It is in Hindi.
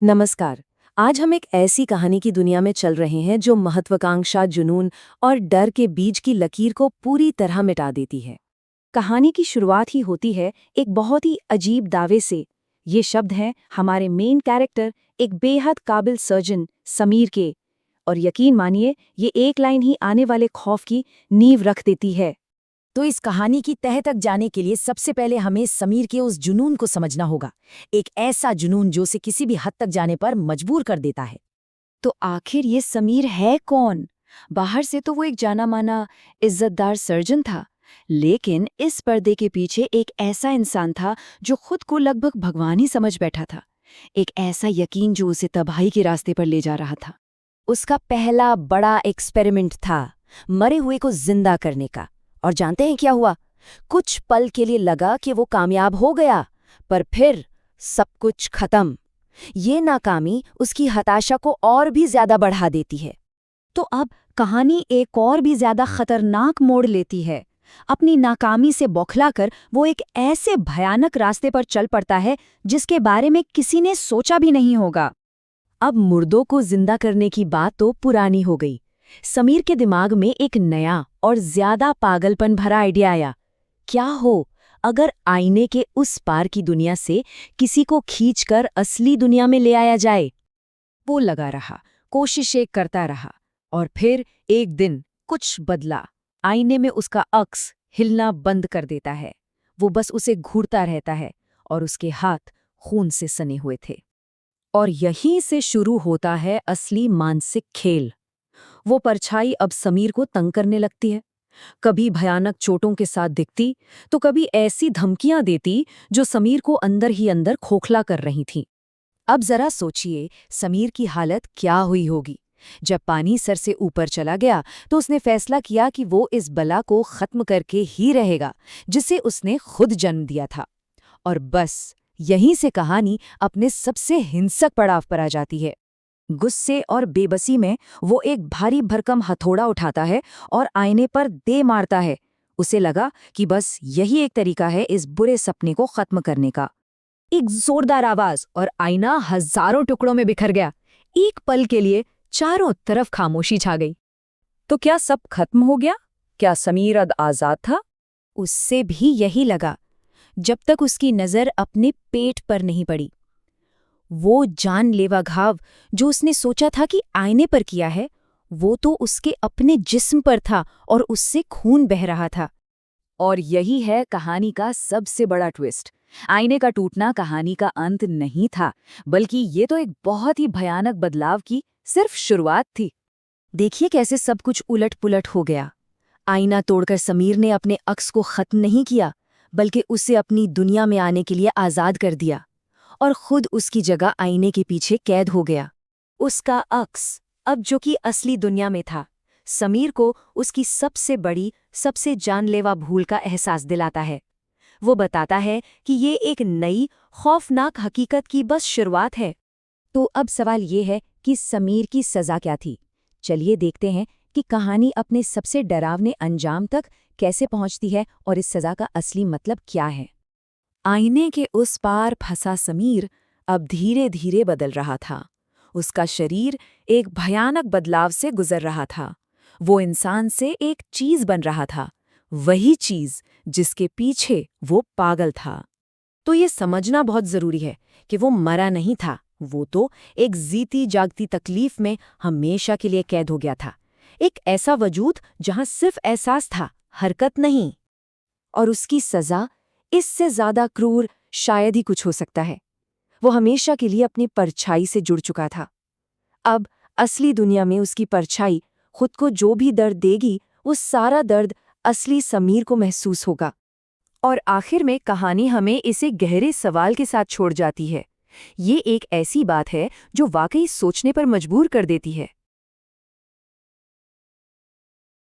नमस्कार। आज हम एक ऐसी कहानी की दुनिया में चल रहे हैं जो महत्वाकांक्षा, जुनून और डर के बीच की लकीर को पूरी तरह मिटा देती है। कहानी की शुरुआत ही होती है एक बहुत ही अजीब दावे से। ये शब्द हैं हमारे मेन कैरेक्टर, एक बेहद काबिल सर्जन समीर के। और यकीन मानिए, ये एक लाइन ही आने वाले खौफ की नींव रख देती है। तो इस कहानी की तह तक जाने के लिए सबसे पहले हमें समीर के उस जुनून को समझना होगा। एक ऐसा जुनून जो उसे किसी भी हद तक जाने पर मजबूर कर देता है। तो आखिर ये समीर है कौन? बाहर से तो वो एक जाना माना इज्जतदार सर्जन था, लेकिन इस पर्दे के पीछे एक ऐसा इंसान था जो खुद को लगभग भगवान ही समझ बैठा था। एक ऐसा यकीन जो उसे तबाही के रास्ते पर ले जा रहा था। उसका पहला बड़ा एक्सपेरिमेंट था मरे हुए को जिंदा करने का। और जानते हैं क्या हुआ? कुछ पल के लिए लगा कि वो कामयाब हो गया, पर फिर सब कुछ खत्म। ये नाकामी उसकी हताशा को और भी ज्यादा बढ़ा देती है। तो अब कहानी एक और भी ज्यादा खतरनाक मोड़ लेती है। अपनी नाकामी से बौखलाकर वो एक ऐसे भयानक रास्ते पर चल पड़ता है जिसके बारे में किसी ने सोचा भी नहीं होगा। अब मुर्दों को जिंदा करने की बात तो पुरानी हो गई। समीर के दिमाग में एक नया और ज्यादा पागलपन भरा आइडिया आया। क्या हो अगर आईने के उस पार की दुनिया से किसी को खींचकर असली दुनिया में ले आया जाए? वो लगा रहा, कोशिशें करता रहा, और फिर एक दिन कुछ बदला। आईने में उसका अक्स हिलना बंद कर देता है। वो बस उसे घूरता रहता है और उसके हाथ खून से सने हुए थे। और यहीं से शुरू होता है असली मानसिक खेल। वो परछाई अब समीर को तंग करने लगती है। कभी भयानक चोटों के साथ दिखती, तो कभी ऐसी धमकियां देती जो समीर को अंदर ही अंदर खोखला कर रही थीं। अब जरा सोचिए समीर की हालत क्या हुई होगी। जब पानी सर से ऊपर चला गया तो उसने फैसला किया कि वो इस बला को खत्म करके ही रहेगा जिसे उसने खुद जन्म दिया था। और बस यहीं से कहानी अपने सबसे हिंसक पड़ाव पर आ जाती है। गुस्से और बेबसी में वो एक भारी भरकम हथौड़ा उठाता है और आईने पर दे मारता है। उसे लगा कि बस यही एक तरीका है इस बुरे सपने को खत्म करने का। एक जोरदार आवाज और आईना हजारों टुकड़ों में बिखर गया। एक पल के लिए चारों तरफ खामोशी छा गई। तो क्या सब खत्म हो गया? क्या समीर अब आजाद था? उससे भी यही लगा, जब तक उसकी नजर अपने पेट पर नहीं पड़ी। वो जानलेवा घाव जो उसने सोचा था कि आईने पर किया है, वो तो उसके अपने जिस्म पर था और उससे खून बह रहा था। और यही है कहानी का सबसे बड़ा ट्विस्ट। आईने का टूटना कहानी का अंत नहीं था, बल्कि ये तो एक बहुत ही भयानक बदलाव की सिर्फ शुरुआत थी। देखिए कैसे सब कुछ उलट पुलट हो गया। आईना तोड़कर समीर ने अपने अक्स को खत्म नहीं किया, बल्कि उसे अपनी दुनिया में आने के लिए आज़ाद कर दिया, और खुद उसकी जगह आईने के पीछे कैद हो गया। उसका अक्स अब जो कि असली दुनिया में था, समीर को उसकी सबसे बड़ी, सबसे जानलेवा भूल का एहसास दिलाता है। वो बताता है कि ये एक नई, खौफनाक हकीकत की बस शुरुआत है। तो अब सवाल ये है कि समीर की सज़ा क्या थी? चलिए देखते हैं कि कहानी अपने सबसे डरावने अंजाम तक कैसे पहुंचती है और इस सज़ा का असली मतलब क्या है। आईने के उस पार फंसा समीर अब धीरे धीरे बदल रहा था। उसका शरीर एक भयानक बदलाव से गुजर रहा था। वो इंसान से एक चीज बन रहा था, वही चीज जिसके पीछे वो पागल था। तो ये समझना बहुत जरूरी है कि वो मरा नहीं था, वो तो एक जीती जागती तकलीफ में हमेशा के लिए कैद हो गया था। एक ऐसा वजूद जहां सिर्फ एहसास था, हरकत नहीं। और उसकी सजा इससे ज्यादा क्रूर शायद ही कुछ हो सकता है। वो हमेशा के लिए अपनी परछाई से जुड़ चुका था। अब असली दुनिया में उसकी परछाई खुद को जो भी दर्द देगी, वो सारा दर्द असली समीर को महसूस होगा। और आखिर में कहानी हमें इसे गहरे सवाल के साथ छोड़ जाती है। ये एक ऐसी बात है जो वाकई सोचने पर मजबूर कर देती है।